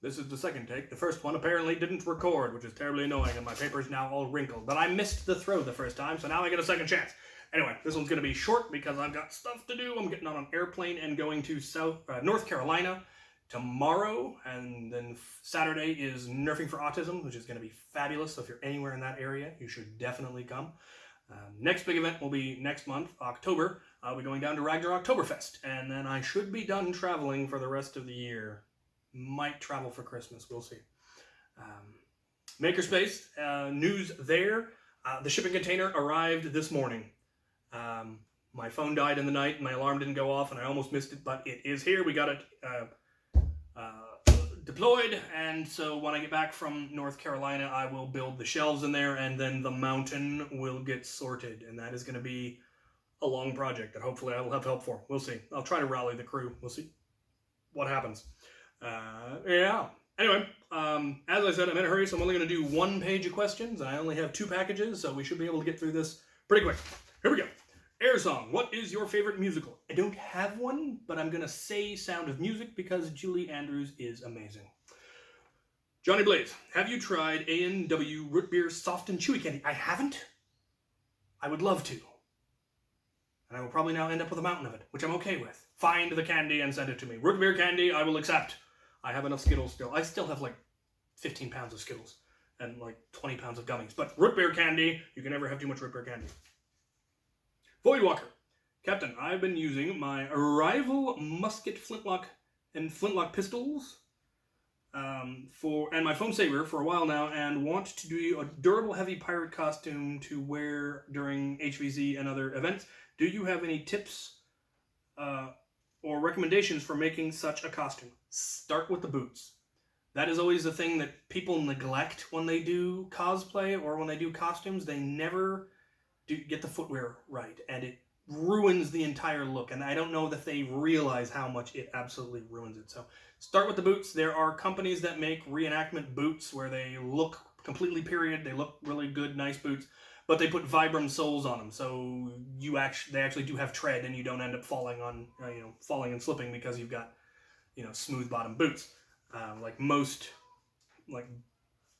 This is the second take. The first one apparently didn't record, which is terribly annoying, and my paper is now all wrinkled. But I missed the throw the first time, so now I get a second chance. Anyway, this one's going to be short because I've got stuff to do. I'm getting on an airplane and going to North Carolina tomorrow, and then Saturday is Nerfing for Autism, which is going to be fabulous. So if you're anywhere in that area, you should definitely come. Next big event will be next month, October. I'll be going down to Ragnar Oktoberfest, and then I should be done traveling for the rest of the year. Might travel for Christmas, we'll see. Makerspace, news there. The shipping container arrived this morning. My phone died in the night, my alarm didn't go off, and I almost missed it, but it is here. We got it deployed, and so when I get back from North Carolina, I will build the shelves in there, and then the mountain will get sorted, and that is going to be a long project that hopefully I will have help for. We'll see. I'll try to rally the crew. We'll see what happens. Yeah. Anyway, as I said, I'm in a hurry, so I'm only going to do one page of questions. I only have 2 packages, so we should be able to get through this pretty quick. Here we go. Air song. What is your favorite musical? I don't have one, but I'm going to say Sound of Music because Julie Andrews is amazing. Johnny Blaze. Have you tried A&W Root Beer Soft and Chewy Candy? I haven't. I would love to. And I will probably now end up with a mountain of it, which I'm okay with. Find the candy and send it to me. Root beer candy, I will accept. I have enough Skittles still. I still have like 15 pounds of Skittles and like 20 pounds of gummies. But root beer candy, you can never have too much root beer candy. Voidwalker. Captain, I've been using my Arrival musket flintlock and flintlock pistols and my foam saber for a while now, and want to do a durable heavy pirate costume to wear during HVZ and other events. Do you have any tips or recommendations for making such a costume? Start with the boots. That is always the thing that people neglect when they do cosplay or when they do costumes. They never get the footwear right, and it ruins the entire look. And I don't know that they realize how much it absolutely ruins it. So start with the boots. There are companies that make reenactment boots where they look completely period. They look really good, nice boots, but they put Vibram soles on them, so they actually do have tread, and you don't end up falling and slipping because you've got smooth bottom boots. Like most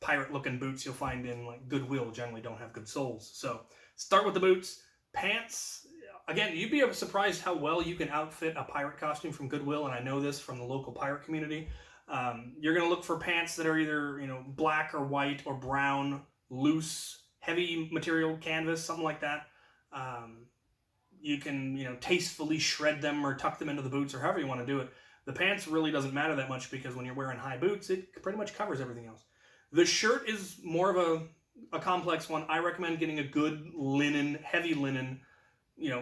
pirate looking boots you'll find in like Goodwill generally don't have good soles. So start with the boots. Pants, again, you'd be surprised how well you can outfit a pirate costume from Goodwill, and I know this from the local pirate community. You're going to look for pants that are either black or white or brown, loose, heavy material, canvas, something like that. You can tastefully shred them or tuck them into the boots or however you want to do it. The pants really doesn't matter that much because when you're wearing high boots, it pretty much covers everything else. The shirt is more of a complex one. I recommend getting a good linen, heavy linen,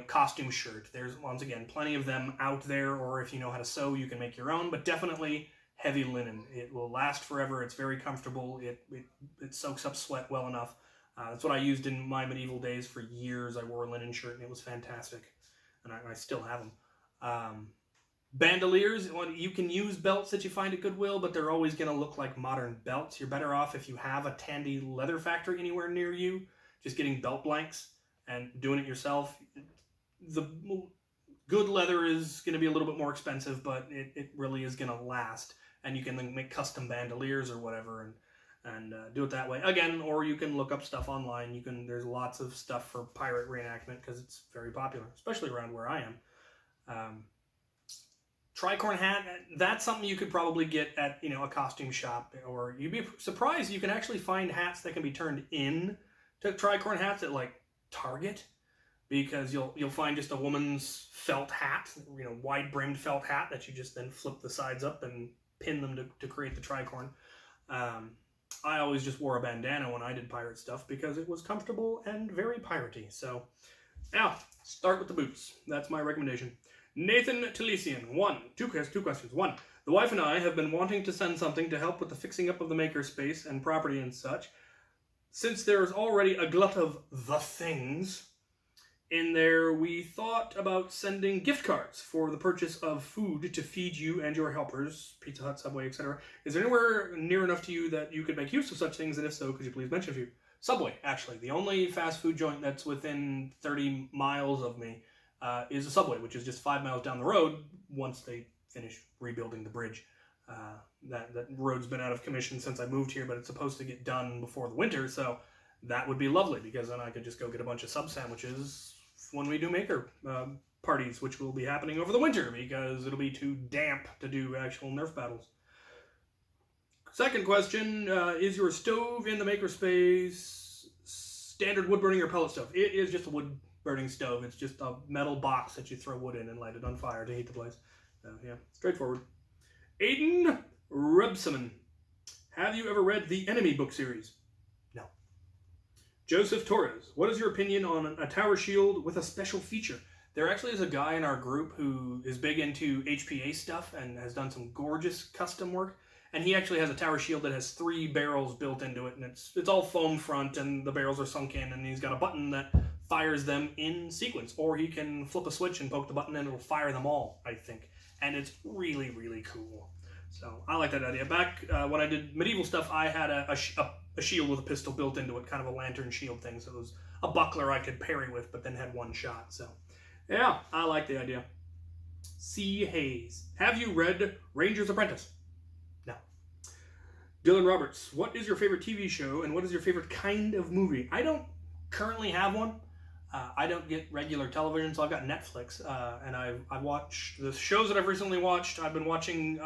costume shirt. There's, once again, plenty of them out there, or if you know how to sew, you can make your own, but definitely heavy linen. It will last forever. It's very comfortable. It soaks up sweat well enough. That's what I used in my medieval days for years. I wore a linen shirt, and it was fantastic, and I still have them. Bandoliers, you can use belts that you find at Goodwill, but they're always going to look like modern belts. You're better off if you have a Tandy leather factory anywhere near you, just getting belt blanks and doing it yourself. The good leather is going to be a little bit more expensive, but it really is going to last, and you can then make custom bandoliers or whatever and do it that way. Again, or you can look up stuff online. There's lots of stuff for pirate reenactment because it's very popular, especially around where I am. Tricorn hat, that's something you could probably get at a costume shop, or you'd be surprised you can actually find hats that can be turned in to tricorn hats at like Target, because you'll find just a woman's felt hat, wide brimmed felt hat that you just then flip the sides up and pin them to create the tricorn. I always just wore a bandana when I did pirate stuff because it was comfortable and very piratey. So yeah, start with the boots. That's my recommendation. Nathan Talisian. Two questions. One, the wife and I have been wanting to send something to help with the fixing up of the makerspace and property and such. Since there is already a glut of the things in there, we thought about sending gift cards for the purchase of food to feed you and your helpers, Pizza Hut, Subway, etc. Is there anywhere near enough to you that you could make use of such things, and if so, could you please mention a few? Subway, actually. The only fast food joint that's within 30 miles of me is a Subway, which is just 5 miles down the road once they finish rebuilding the bridge. That road's been out of commission since I moved here, but it's supposed to get done before the winter, so that would be lovely, because then I could just go get a bunch of sub sandwiches when we do maker parties, which will be happening over the winter, because it'll be too damp to do actual Nerf battles. Second question, is your stove in the makerspace standard wood burning or pellet stove? It is just a wood burning stove. It's just a metal box that you throw wood in and light it on fire to heat the place. So yeah, straightforward. Aiden Rebsaman, have you ever read the Enemy book series? No. Joseph Torres, what is your opinion on a tower shield with a special feature? There actually is a guy in our group who is big into HPA stuff and has done some gorgeous custom work. And he actually has a tower shield that has 3 barrels built into it, and it's all foam front, and the barrels are sunk in, and he's got a button that fires them in sequence. Or he can flip a switch and poke the button, and it'll fire them all, I think. And it's really, really cool. So I like that idea. Back when I did medieval stuff, I had a shield with a pistol built into it, kind of a lantern shield thing. So it was a buckler I could parry with, but then had one shot. So yeah, I like the idea. C. Hayes, have you read Ranger's Apprentice? No. Dylan Roberts, what is your favorite TV show and what is your favorite kind of movie? I don't currently have one. I don't get regular television, so I've got Netflix, and I watch the shows that I've recently watched. I've been watching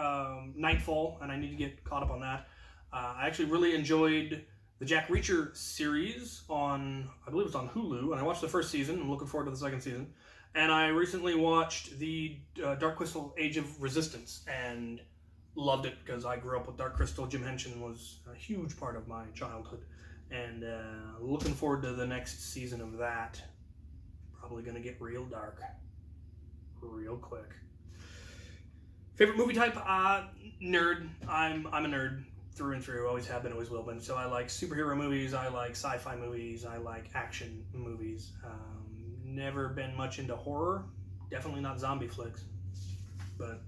Nightfall, and I need to get caught up on that. I actually really enjoyed the Jack Reacher series on, I believe it's on Hulu, and I watched the first season. I'm looking forward to the second season. And I recently watched the Dark Crystal Age of Resistance, and loved it because I grew up with Dark Crystal. Jim Henson was a huge part of my childhood, and looking forward to the next season of that. Probably gonna get real dark real quick. Favorite movie type? Nerd. I'm a nerd through and through. Always have been, always will been. So I like superhero movies, I like sci-fi movies, I like action movies. Never been much into horror. Definitely not zombie flicks. But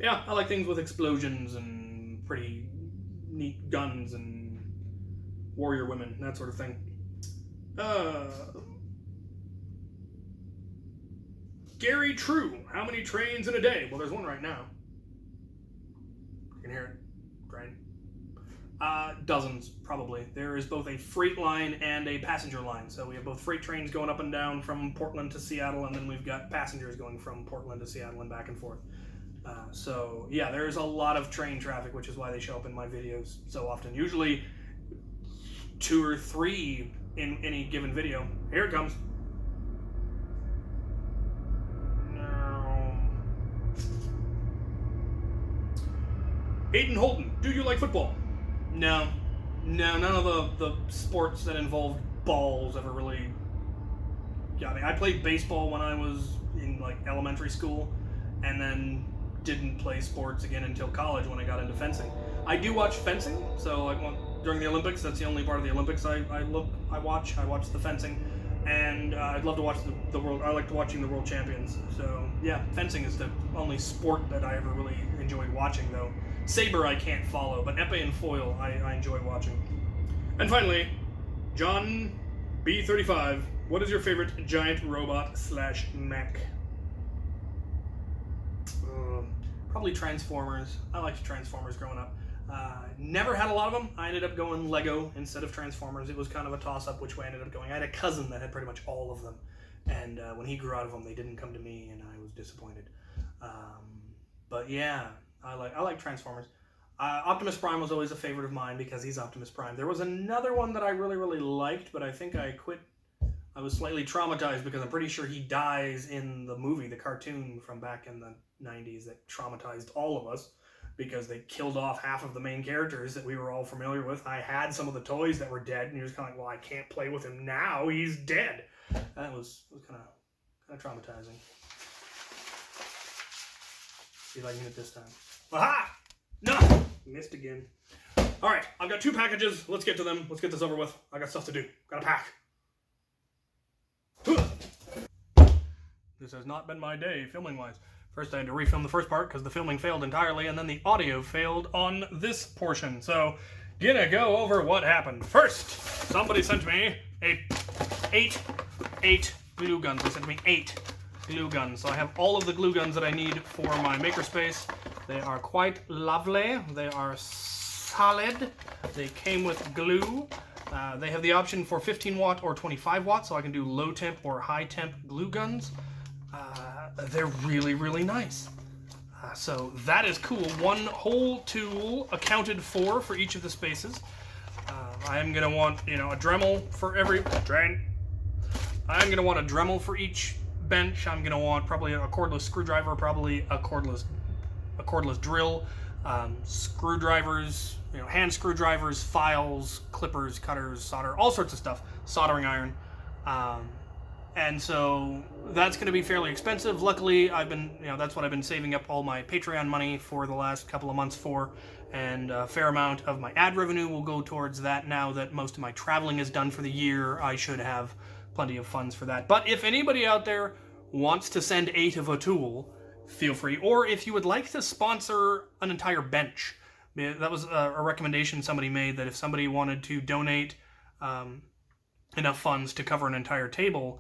yeah, I like things with explosions and pretty neat guns and warrior women, that sort of thing. Gary True, how many trains in a day? Well, there's one right now. You can hear it. Train. Dozens, probably. There is both a freight line and a passenger line. So we have both freight trains going up and down from Portland to Seattle, and then we've got passengers going from Portland to Seattle and back and forth. So yeah, there's a lot of train traffic, which is why they show up in my videos so often. Usually 2 or 3 in any given video. Here it comes. Aiden Holton, do you like football? No, none of the sports that involved balls ever really got me. I played baseball when I was in like elementary school, and then didn't play sports again until college when I got into fencing. I do watch fencing, so during the Olympics, that's the only part of the Olympics I watch the fencing, and I'd love to watch the world. I like watching the world champions. So yeah, fencing is the only sport that I ever really enjoyed watching, though. Saber I can't follow, but epee and foil I enjoy watching. And finally, John B35, what is your favorite giant robot / mech? Probably Transformers. I liked Transformers growing up. Never had a lot of them. I ended up going Lego instead of Transformers. It was kind of a toss-up which way I ended up going. I had a cousin that had pretty much all of them, and when he grew out of them, they didn't come to me, and I was disappointed. But yeah, I like Transformers. Optimus Prime was always a favorite of mine because he's Optimus Prime. There was another one that I really liked, but I think I quit. I was slightly traumatized because I'm pretty sure he dies in the movie, the cartoon from back in the 90s that traumatized all of us because they killed off half of the main characters that we were all familiar with. I had some of the toys that were dead, and you're just kind of like, well, I can't play with him now. He's dead. That was kind of traumatizing. See if I can hit it this time. Aha! No! Missed again. Alright, I've got 2 packages. Let's get to them. Let's get this over with. I got stuff to do. Gotta pack. This has not been my day, filming-wise. First, I had to refilm the first part because the filming failed entirely, and then the audio failed on this portion. So, gonna go over what happened. First, somebody sent me 8 glue guns. They sent me 8. glue guns. So I have all of the glue guns that I need for my makerspace. They are quite lovely. They are solid. They came with glue. They have the option for 15 watt or 25 watt, so I can do low temp or high temp glue guns. They're really, really nice. So that is cool. One whole tool accounted for each of the spaces. I am gonna want, a Dremel for every I'm gonna want a Dremel for each bench. I'm gonna want probably a cordless screwdriver, probably a cordless drill, screwdrivers, hand screwdrivers, files, clippers, cutters, solder, all sorts of stuff, soldering iron. And so that's going to be fairly expensive. Luckily, I've been, that's what I've been saving up all my Patreon money for the last couple of months for, and a fair amount of my ad revenue will go towards that. Now that most of my traveling is done for the year, I should have plenty of funds for that. But if anybody out there wants to send 8 of a tool, feel free. Or if you would like to sponsor an entire bench, that was a recommendation somebody made, that if somebody wanted to donate enough funds to cover an entire table,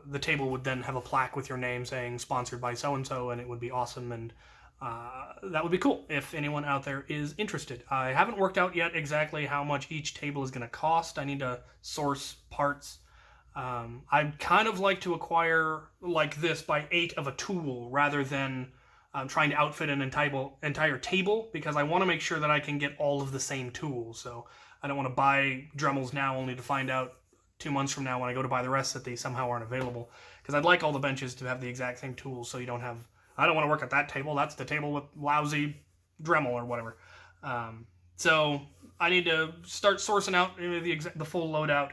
the table would then have a plaque with your name saying sponsored by so-and-so, and it would be awesome, and that would be cool if anyone out there is interested. I haven't worked out yet exactly how much each table is going to cost. I need to source parts. I'd kind of like to acquire like this by 8 of a tool rather than trying to outfit an entire table, because I want to make sure that I can get all of the same tools. So I don't want to buy Dremels now only to find out 2 months from now when I go to buy the rest that they somehow aren't available. Because I'd like all the benches to have the exact same tools, so you don't have... I don't want to work at that table. That's the table with lousy Dremel or whatever. So I need to start sourcing out the full loadout.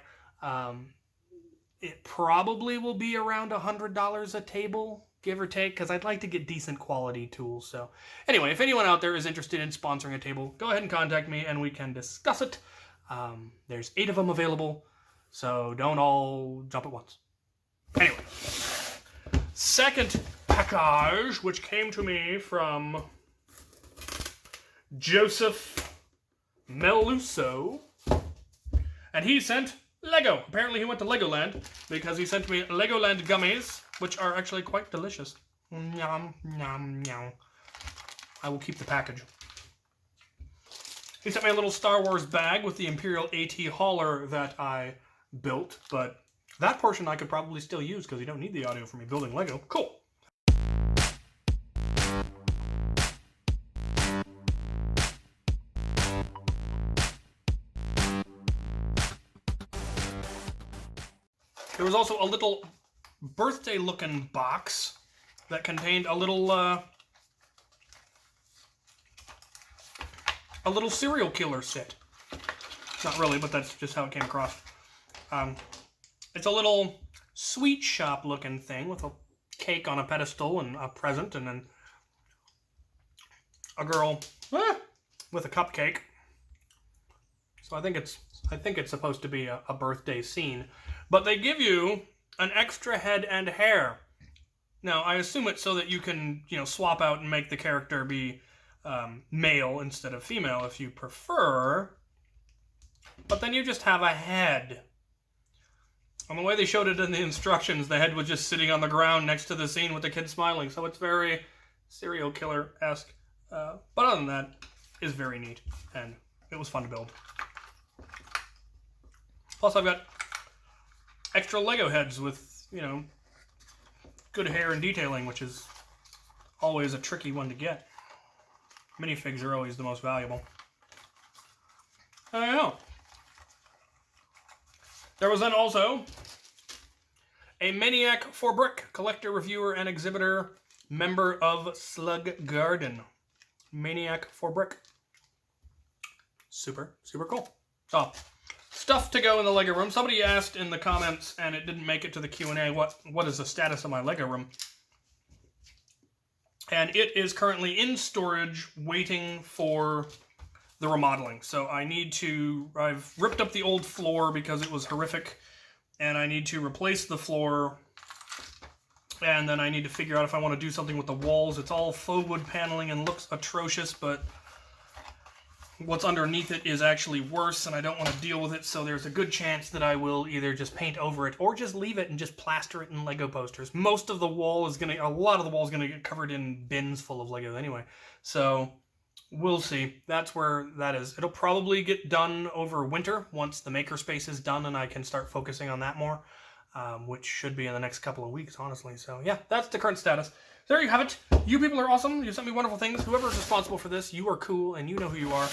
It probably will be around $100 a table, give or take, because I'd like to get decent quality tools. So anyway, if anyone out there is interested in sponsoring a table, go ahead and contact me and we can discuss it. There's 8 of them available, so don't all jump at once. Anyway, second package, which came to me from Joseph Meluso, and he sent Lego. Apparently he went to Legoland because he sent me Legoland gummies, which are actually quite delicious. Yum, yum, yum. I will keep the package. He sent me a little Star Wars bag with the Imperial AT hauler that I built, but that portion I could probably still use because you don't need the audio for me building Lego. Cool. There was also a little birthday-looking box that contained a little serial killer set. Not really, but that's just how it came across. It's a little sweet shop-looking thing with a cake on a pedestal and a present, and then a girl with a cupcake. So I think it's supposed to be a birthday scene. But they give you an extra head and hair. Now, I assume it's so that you can, swap out and make the character be male instead of female if you prefer. But then you just have a head. And the way they showed it in the instructions, the head was just sitting on the ground next to the scene with the kid smiling. So it's very serial killer-esque. But other than that, it's very neat. And it was fun to build. Plus, I've got extra Lego heads with, good hair and detailing, which is always a tricky one to get. Minifigs are always the most valuable. I don't know. There was then also a Maniac for Brick collector, reviewer, and exhibitor, member of Slug Garden. Maniac for Brick. Super, super cool. So, stuff to go in the Lego room. Somebody asked in the comments, and it didn't make it to the Q&A, what is the status of my Lego room? And it is currently in storage, waiting for the remodeling. So I've ripped up the old floor because it was horrific, and I need to replace the floor, and then I need to figure out if I want to do something with the walls. It's all faux wood paneling and looks atrocious, but what's underneath it is actually worse, and I don't want to deal with it, so there's a good chance that I will either just paint over it or just leave it and just plaster it in Lego posters. Most of the wall is going to, a lot of the wall is going to get covered in bins full of Legos anyway, so we'll see. That's where that is. It'll probably get done over winter once the makerspace is done and I can start focusing on that more, which should be in the next couple of weeks, honestly. So yeah, that's the current status. There you have it. You people are awesome. You sent me wonderful things. Whoever is responsible for this, you are cool, and you know who you are.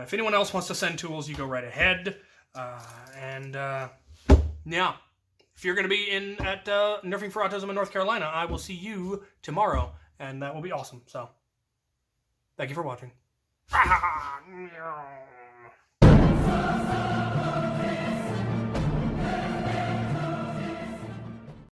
If anyone else wants to send tools, you go right ahead. Yeah, if you're going to be at Nerfing for Autism in North Carolina, I will see you tomorrow, and that will be awesome. So, thank you for watching.